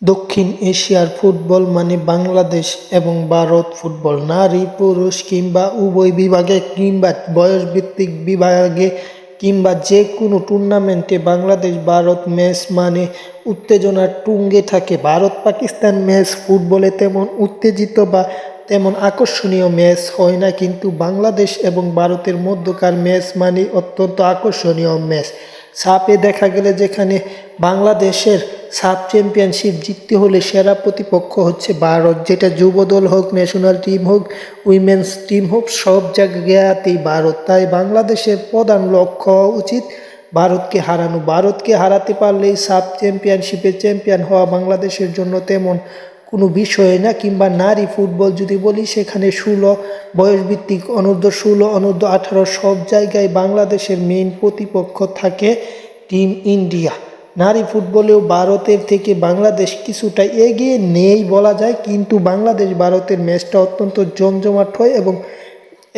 দক্ষিণ এশিয়ার ফুটবল মানে বাংলাদেশ এবং ভারত ফুটবল। নারী পুরুষ কিংবা উভয় বিভাগে কিংবা বয়সভিত্তিক বিভাগে কিংবা যে কোনো টুর্নামেন্টে বাংলাদেশ ভারত ম্যাচ মানে উত্তেজনার তুঙ্গে থাকে। ভারত পাকিস্তান ম্যাচ ফুটবলে তেমন উত্তেজিত বা তেমন আকর্ষণীয় ম্যাচ হয় না, কিন্তু বাংলাদেশ এবং ভারতের মধ্যকার ম্যাচ মানে অত্যন্ত আকর্ষণীয় ম্যাচ। সাপে দেখা গেলে যেখানে বাংলাদেশের সাব চ্যাম্পিয়নশিপ জিততে হলে সেরা প্রতিপক্ষ হচ্ছে ভারত, যেটা যুব দল হোক, ন্যাশনাল টিম হোক, উইমেন্স টিম হোক, সব জায়গাতেই ভারত। তাই বাংলাদেশের প্রধান লক্ষ্য উচিত ভারতকে হারানো। ভারতকে হারাতে পারলেই সাব চ্যাম্পিয়নশিপে চ্যাম্পিয়ন হওয়া বাংলাদেশের জন্য তেমন কোনো বিষয় না। কিংবা নারী ফুটবল যদি বলি, সেখানে 16 বয়সভিত্তিক অনূর্ধ্ব 16, অনূর্ধ্ব 18 সব জায়গায় বাংলাদেশের মেইন প্রতিপক্ষ থাকে টিম ইন্ডিয়া। নারী ফুটবলেও ভারতের থেকে বাংলাদেশ কিছুটা এগিয়ে নেই বলা যায়, কিন্তু বাংলাদেশ ভারতের ম্যাচটা অত্যন্ত জমজমাট হয়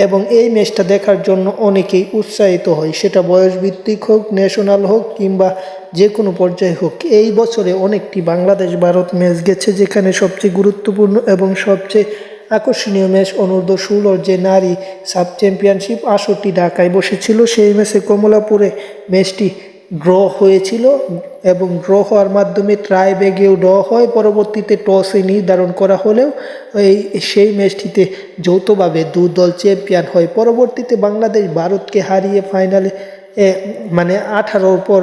এবং এই ম্যাচটা দেখার জন্য অনেকেই উৎসাহিত হয়, সেটা বয়সভিত্তিক হোক, ন্যাশনাল হোক কিংবা যে কোনো পর্যায়ে হোক। এই বছরে অনেকটি বাংলাদেশ ভারত ম্যাচ গেছে, যেখানে সবচেয়ে গুরুত্বপূর্ণ এবং সবচেয়ে আকর্ষণীয় ম্যাচ অনূর্ধ্ব 16 যে নারী সাব চ্যাম্পিয়নশিপ আসরটি ঢাকায় বসেছিল। সেই ম্যাচে কমলাপুরে ম্যাচটি ড্র হয়েছিল এবং ড্র হওয়ার মাধ্যমে ট্রাই ব্যাগেও ড্র হয়। পরবর্তীতে টসে নির্ধারণ করা হলেও সেই ম্যাচটিতে যৌথভাবে দু দল চ্যাম্পিয়ন হয়। পরবর্তীতে বাংলাদেশ ভারতকে হারিয়ে ফাইনালে মানে 18 পর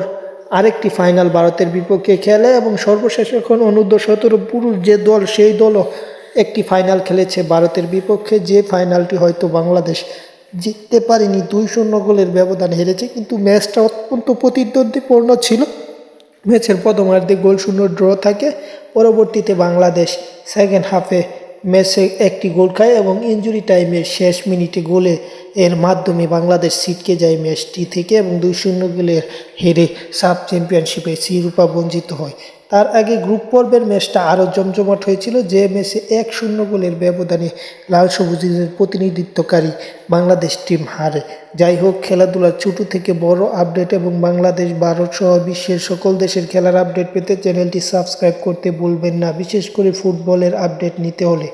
আরেকটি ফাইনাল ভারতের বিপক্ষে খেলে এবং সর্বশেষ এখন অনূর্ধ্ব 17 পুরুষ যে দল, সেই দলও একটি ফাইনাল খেলেছে ভারতের বিপক্ষে, যে ফাইনালটি হয়তো বাংলাদেশ জিততে পারেনি, 2-0 গোলের ব্যবধান হেরেছে। কিন্তু ম্যাচটা অত্যন্ত প্রতিদ্বন্দ্বীপূর্ণ ছিল। ম্যাচের প্রথমার্ধে 0-0 ড্র থাকে। পরবর্তীতে বাংলাদেশ সেকেন্ড হাফে ম্যাচে একটি গোল খায় এবং ইনজুরি টাইমে শেষ মিনিটে গোলে এর মাধ্যমে বাংলাদেশ ছিটকে যায় ম্যাচটি থেকে এবং 2-0 গোলের হেরে সাব চ্যাম্পিয়নশিপে শিরোপা বঞ্চিত হয়। তার আগে গ্রুপ পর্বের ম্যাচটা আরও জমজমাট হয়েছিল, যে ম্যাচে 1-0 গোলের ব্যবধানে লাল সবুজের প্রতিনিধিত্বকারী বাংলাদেশ টিম হারে। যাই হোক, খেলাধুলার ছোট থেকে বড় আপডেট এবং বাংলাদেশ, ভারত সহ বিশ্বের সকল দেশের খেলার আপডেট পেতে চ্যানেলটি সাবস্ক্রাইব করতে ভুলবেন না, বিশেষ করে ফুটবলের আপডেট নিতে হলে।